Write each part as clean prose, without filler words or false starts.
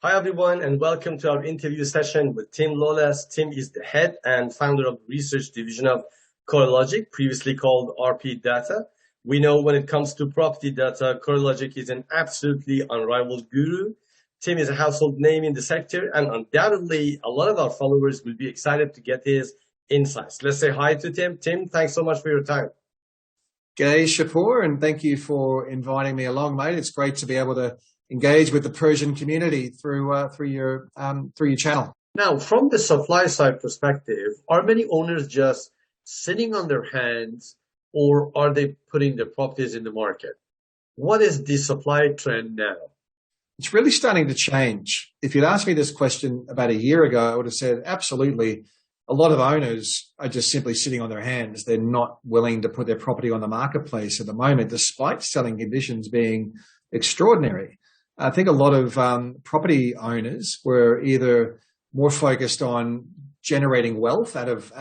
Hi, everyone, and welcome to our interview session with Tim Lawless. Tim is the head and founder of the research division of Kورلاجیک, previously called RP Data. We know when it comes to property data, Kورلاجیک is an absolutely unrivaled guru. Tim is a household name in the sector, and undoubtedly, a lot of our followers will be excited to get his insights. Let's say hi to Tim. Tim, thanks so much for your time. G'day, Shapour, and thank you for inviting me along, mate. It's great to be able to engage with the Persian community through your channel. Now, from the supply side perspective, are many owners just sitting on their hands, or are they putting their properties in the market? What is the supply trend now? It's really starting to change. If you'd asked me this question about a year ago, I would have said absolutely. A lot of owners are just simply sitting on their hands. They're not willing to put their property on the marketplace at the moment, despite selling conditions being extraordinary. I think a lot of property owners were either more focused on generating wealth out of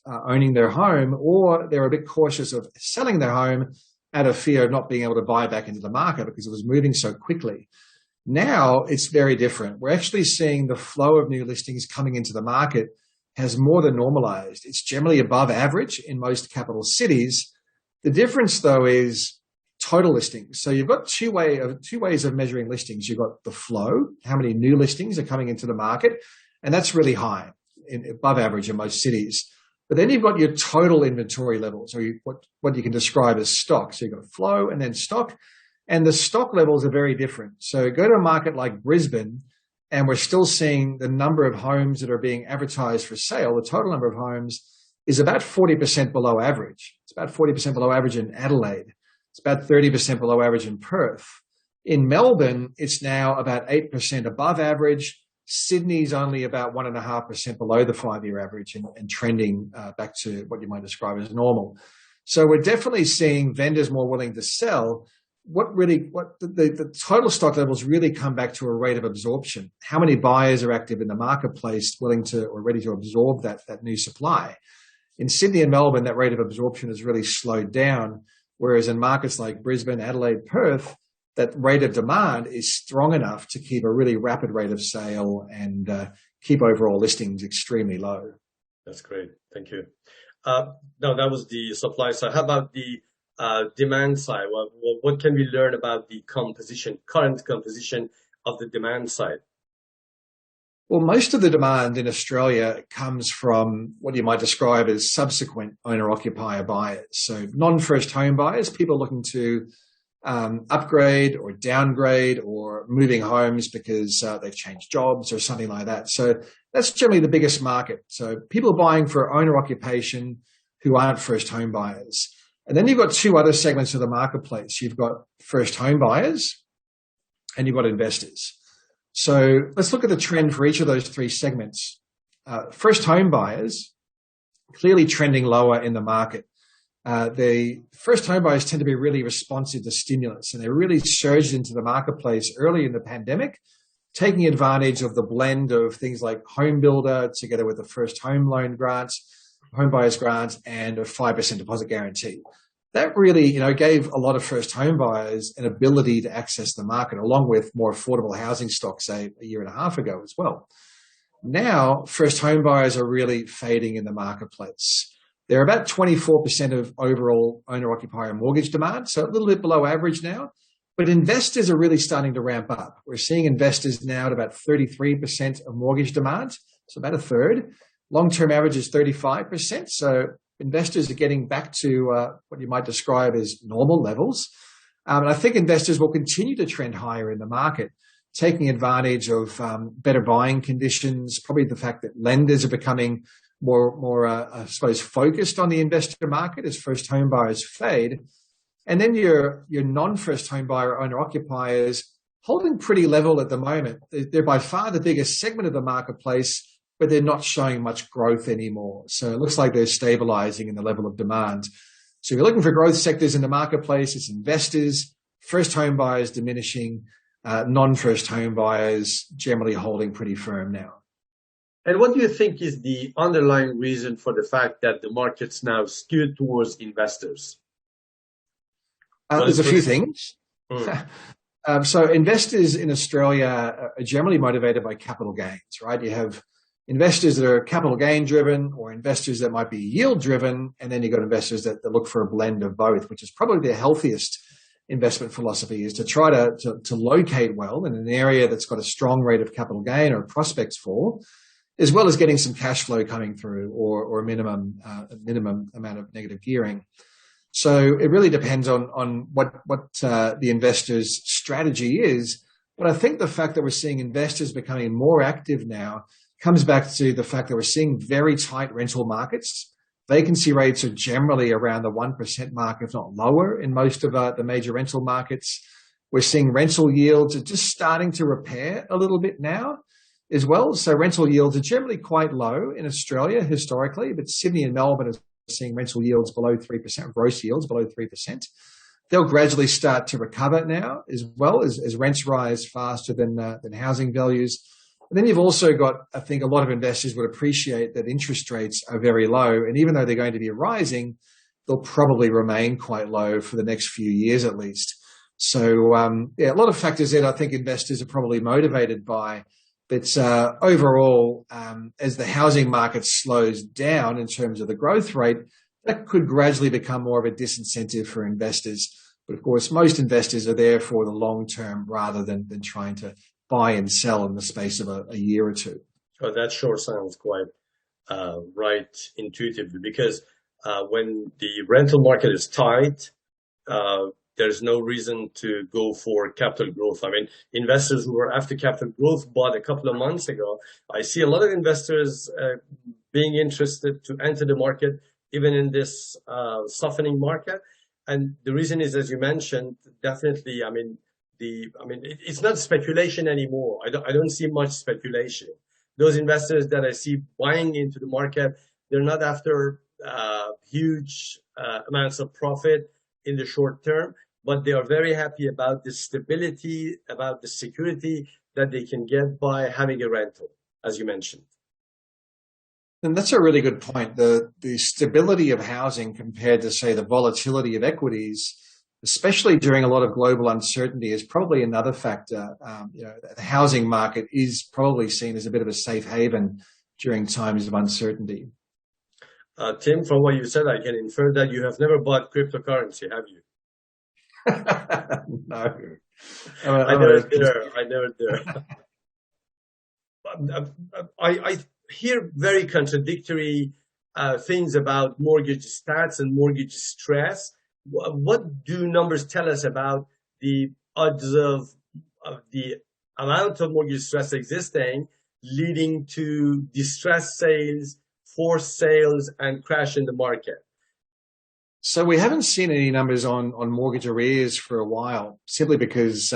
owning their home, or they were a bit cautious of selling their home out of fear of not being able to buy back into the market because it was moving so quickly. Now it's very different. We're actually seeing the flow of new listings coming into the market has more than normalized. It's generally above average in most capital cities. The difference, though, is total listings. So you've got two ways of measuring listings. You've got the flow, how many new listings are coming into the market, and that's really high, above average in most cities. But then you've got your total inventory levels, or what you can describe as stock. So you've got flow and then stock, and the stock levels are very different. So go to a market like Brisbane, and we're still seeing the number of homes that are being advertised for sale, the total number of homes, is about 40% below average. It's about 40% below average in Adelaide. It's about 30% below average in Perth. In Melbourne, it's now about 8% above average. Sydney's only about 1.5% below the 5-year average and trending back to what you might describe as normal. So we're definitely seeing vendors more willing to sell. The total stock levels really come back to a rate of absorption. How many buyers are active in the marketplace willing to or ready to absorb that new supply? In Sydney and Melbourne, that rate of absorption has really slowed down, whereas in markets like Brisbane, Adelaide, Perth, that rate of demand is strong enough to keep a really rapid rate of sale and keep overall listings extremely low. That's great. Thank you. Now, that was the supply side. How about the demand side? What can we learn about the current composition of the demand side? Well, most of the demand in Australia comes from what you might describe as subsequent owner-occupier buyers. So non-first home buyers, people looking to upgrade or downgrade or moving homes because they've changed jobs or something like that. So that's generally the biggest market. So people buying for owner occupation who aren't first home buyers. And then you've got two other segments of the marketplace. You've got first home buyers and you've got investors. So let's look at the trend for each of those three segments. First home buyers, clearly trending lower in the market. The first home buyers tend to be really responsive to stimulus, and they really surged into the marketplace early in the pandemic, taking advantage of the blend of things like home builder together with the first home loan grants, home buyers grants, and a 5% deposit guarantee. That really, gave a lot of first home buyers an ability to access the market, along with more affordable housing stock, say, a year and a half ago as well. Now, first home buyers are really fading in the marketplace. They're about 24% of overall owner-occupier mortgage demand, so a little bit below average now. But investors are really starting to ramp up. We're seeing investors now at about 33% of mortgage demand, so about a third. Long-term average is 35%, so investors are getting back to what you might describe as normal levels. And I think investors will continue to trend higher in the market, taking advantage of better buying conditions, probably the fact that lenders are becoming more I suppose, focused on the investor market as first home buyers fade. And then your non-first home buyer owner-occupiers holding pretty level at the moment. They're by far the biggest segment of the marketplace, but they're not showing much growth anymore. So it looks like they're stabilizing in the level of demand. So if you're looking for growth sectors in the marketplace, it's investors, first home buyers diminishing, non-first home buyers generally holding pretty firm now. And what do you think is the underlying reason for the fact that the market's now skewed towards investors? There's a few things. So investors in Australia are generally motivated by capital gains, right? You have investors that are capital gain driven, or investors that might be yield driven, and then you've got investors that look for a blend of both, which is probably the healthiest investment philosophy, is to try to locate well in an area that's got a strong rate of capital gain or prospects for, as well as getting some cash flow coming through, or a minimum amount of negative gearing. So it really depends on what the investor's strategy is. But I think the fact that we're seeing investors becoming more active now comes back to the fact that we're seeing very tight rental markets. Vacancy rates are generally around the 1% mark, if not lower, in most of the major rental markets. We're seeing rental yields are just starting to repair a little bit now as well. So rental yields are generally quite low in Australia historically, but Sydney and Melbourne are seeing rental yields below 3%, gross yields below 3%. They'll gradually start to recover now, as well as rents rise faster than housing values. And then you've also got, I think a lot of investors would appreciate that interest rates are very low. And even though they're going to be rising, they'll probably remain quite low for the next few years at least. So, a lot of factors that I think investors are probably motivated by. But overall, as the housing market slows down in terms of the growth rate, that could gradually become more of a disincentive for investors. But of course, most investors are there for the long term rather than trying to buy and sell in the space of a year or two. Oh, that sure sounds quite right intuitively, because when the rental market is tight, there's no reason to go for capital growth. I mean, investors who were after capital growth bought a couple of months ago. I see a lot of investors being interested to enter the market, even in this softening market. And the reason is, as you mentioned, definitely, it's not speculation anymore. I don't see much speculation. Those investors that I see buying into the market, they're not after huge amounts of profit in the short term, but they are very happy about the stability, about the security that they can get by having a rental, as you mentioned. And that's a really good point. The stability of housing compared to, say, the volatility of equities, especially during a lot of global uncertainty, is probably another factor. The housing market is probably seen as a bit of a safe haven during times of uncertainty. Tim, from what you said, I can infer that you have never bought cryptocurrency, have you? No. I never dare. I hear very contradictory things about mortgage stats and mortgage stress. What do numbers tell us about the odds of the amount of mortgage stress existing leading to distressed sales, forced sales, and crash in the market? So we haven't seen any numbers on mortgage arrears for a while, simply because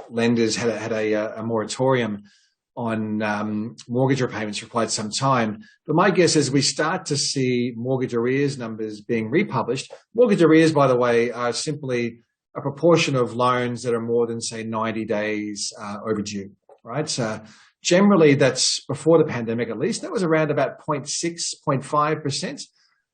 lenders had a moratorium on mortgage repayments for quite some time. But my guess is we start to see mortgage arrears numbers being republished. Mortgage arrears, by the way, are simply a proportion of loans that are more than, say, 90 days overdue, right? So generally, that's before the pandemic, at least, that was around about 0.6, 0.5%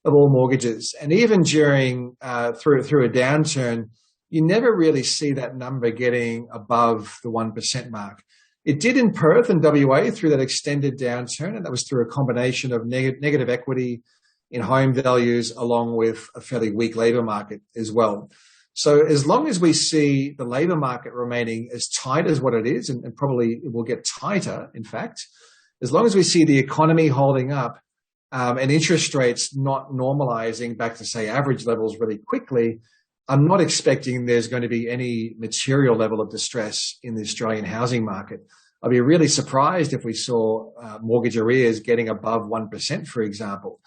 of all mortgages. And even during through a downturn, you never really see that number getting above the 1% mark. It did in Perth and WA through that extended downturn, and that was through a combination of negative equity in home values along with a fairly weak labour market as well. So as long as we see the labour market remaining as tight as what it is, and probably it will get tighter, in fact, as long as we see the economy holding up and interest rates not normalising back to, say, average levels really quickly, I'm not expecting there's going to be any material level of distress in the Australian housing market. I'd be really surprised if we saw mortgage arrears getting above 1%, for example.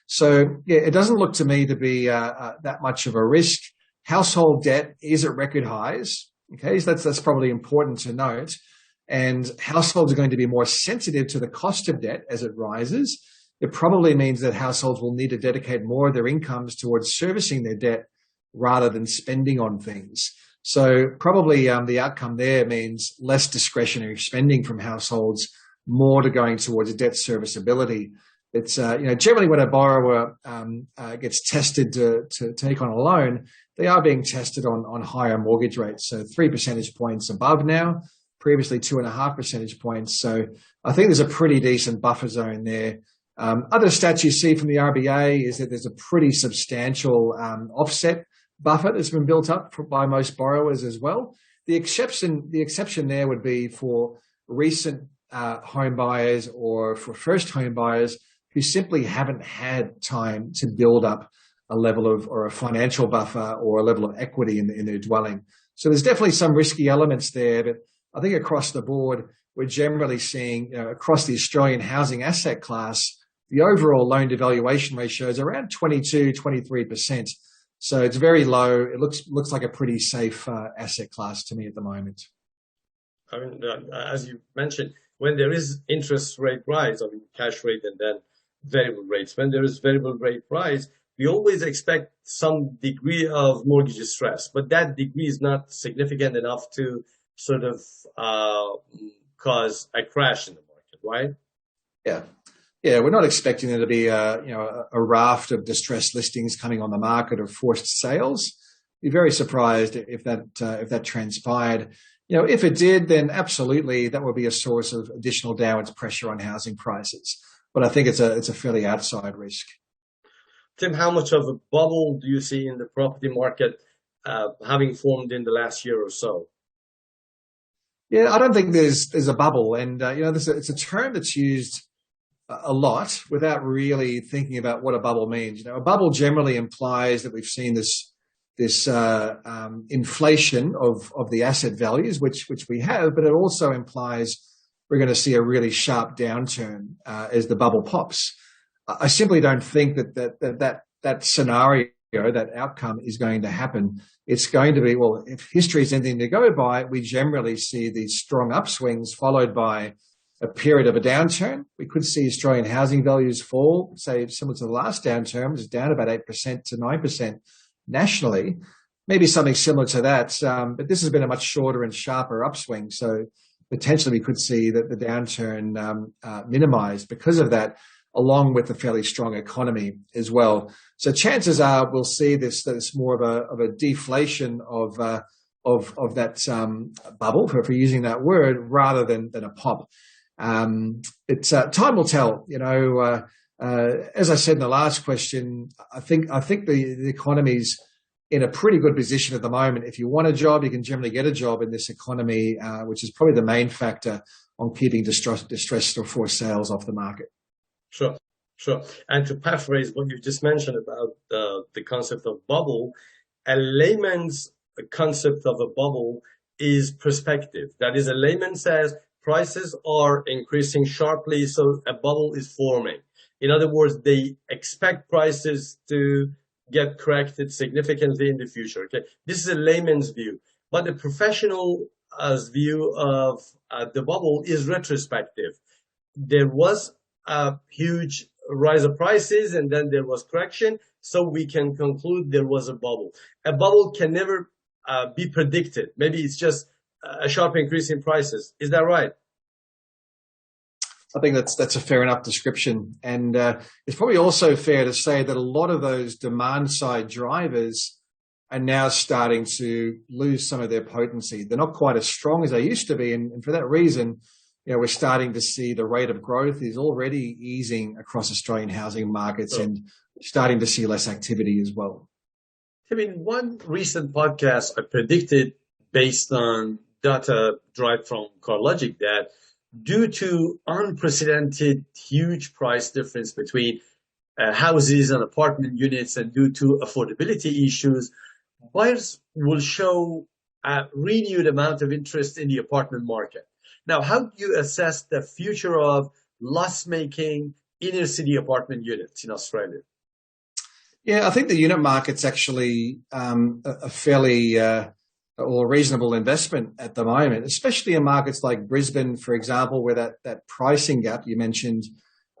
So, yeah, it doesn't look to me to be that much of a risk. Household debt is at record highs. Okay, so that's probably important to note. And households are going to be more sensitive to the cost of debt as it rises. It probably means that households will need to dedicate more of their incomes towards servicing their debt rather than spending on things. So probably the outcome there means less discretionary spending from households, more to going towards debt serviceability. It's generally when a borrower gets tested to take on a loan, they are being tested on higher mortgage rates. So 3 percentage points above now, previously 2.5 percentage points. So I think there's a pretty decent buffer zone there. Other stats you see from the RBA is that there's a pretty substantial offset buffer that's been built up by most borrowers as well. The exception there would be for recent home buyers or for first home buyers who simply haven't had time to build up a level of or a financial buffer or a level of equity in their dwelling. So there's definitely some risky elements there, but I think across the board, we're generally seeing across the Australian housing asset class, the overall loan to valuation ratio is around 22-23%. So it's very low. It looks like a pretty safe asset class to me at the moment. I mean, as you mentioned, when there is interest rate rise, I mean, cash rate and then variable rates, when there is variable rate rise, we always expect some degree of mortgage stress, but that degree is not significant enough to sort of cause a crash in the market, right? Yeah, we're not expecting there to be a raft of distressed listings coming on the market or forced sales. Be very surprised if that transpired. If it did, then absolutely that would be a source of additional downwards pressure on housing prices. But I think it's a fairly outside risk. Tim, how much of a bubble do you see in the property market having formed in the last year or so? Yeah, I don't think there's a bubble, and it's a term that's used a lot without really thinking about what a bubble means. A bubble generally implies that we've seen this inflation of the asset values, which we have, but it also implies we're going to see a really sharp downturn as the bubble pops. I simply don't think that scenario, that outcome is going to happen. It's going to be, well, if history is anything to go by, we generally see these strong upswings followed by a period of a downturn. We could see Australian housing values fall, say, similar to the last downturn, which is down about 8% to 9% nationally. Maybe something similar to that. But this has been a much shorter and sharper upswing. So potentially we could see that the downturn minimized because of that, along with a fairly strong economy as well. So chances are we'll see that it's more of a deflation of that bubble, for using that word, rather than a pop. It's time will tell. As I said in the last question, I think the economy's in a pretty good position at the moment. If you want a job, you can generally get a job in this economy, which is probably the main factor on keeping distressed or forced sales off the market. Sure. And to paraphrase what you just mentioned about the concept of bubble, a layman's concept of a bubble is perspective. That is, a layman says prices are increasing sharply, so a bubble is forming. In other words, they expect prices to get corrected significantly in the future. Okay, this is a layman's view, but the professional's view of the bubble is retrospective. There was a huge rise of prices, and then there was correction, so we can conclude there was a bubble. A bubble can never be predicted. Maybe it's just a sharp increase in prices. Is that right? I think that's a fair enough description. And it's probably also fair to say that a lot of those demand side drivers are now starting to lose some of their potency. They're not quite as strong as they used to be. And for that reason, we're starting to see the rate of growth is already easing across Australian housing markets and starting to see less activity as well. I mean, one recent podcast I predicted based on data derived from Kورلاجیک that due to unprecedented huge price difference between houses and apartment units and due to affordability issues, buyers will show a renewed amount of interest in the apartment market. Now, how do you assess the future of loss-making inner city apartment units in Australia? Yeah, I think the unit market's actually a fairly or reasonable investment at the moment, especially in markets like Brisbane, for example, where that pricing gap you mentioned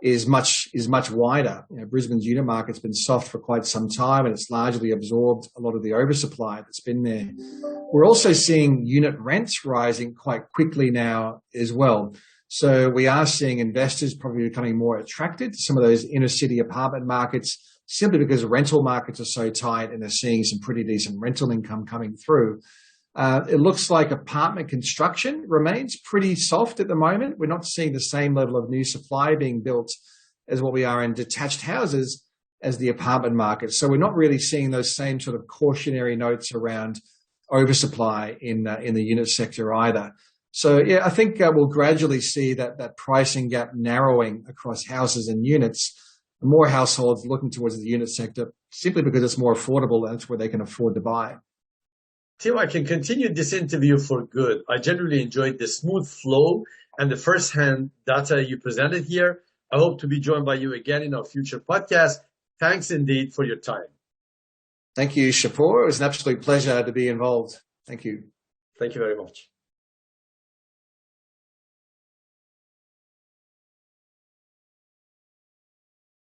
is much wider. Brisbane's unit market's been soft for quite some time, and it's largely absorbed a lot of the oversupply that's been there. We're also seeing unit rents rising quite quickly now as well. So we are seeing investors probably becoming more attracted to some of those inner city apartment markets simply because rental markets are so tight and they're seeing some pretty decent rental income coming through. It looks like apartment construction remains pretty soft at the moment. We're not seeing the same level of new supply being built as what we are in detached houses as the apartment market. So we're not really seeing those same sort of cautionary notes around oversupply in the unit sector either. So yeah, I think we'll gradually see that pricing gap narrowing across houses and units. More households looking towards the unit sector simply because it's more affordable and it's where they can afford to buy. Tim, I can continue this interview for good. I genuinely enjoyed the smooth flow and the first-hand data you presented here. I hope to be joined by you again in our future podcast. Thanks indeed for your time. Thank you, Shapour. It was an absolute pleasure to be involved. Thank you. Thank you very much.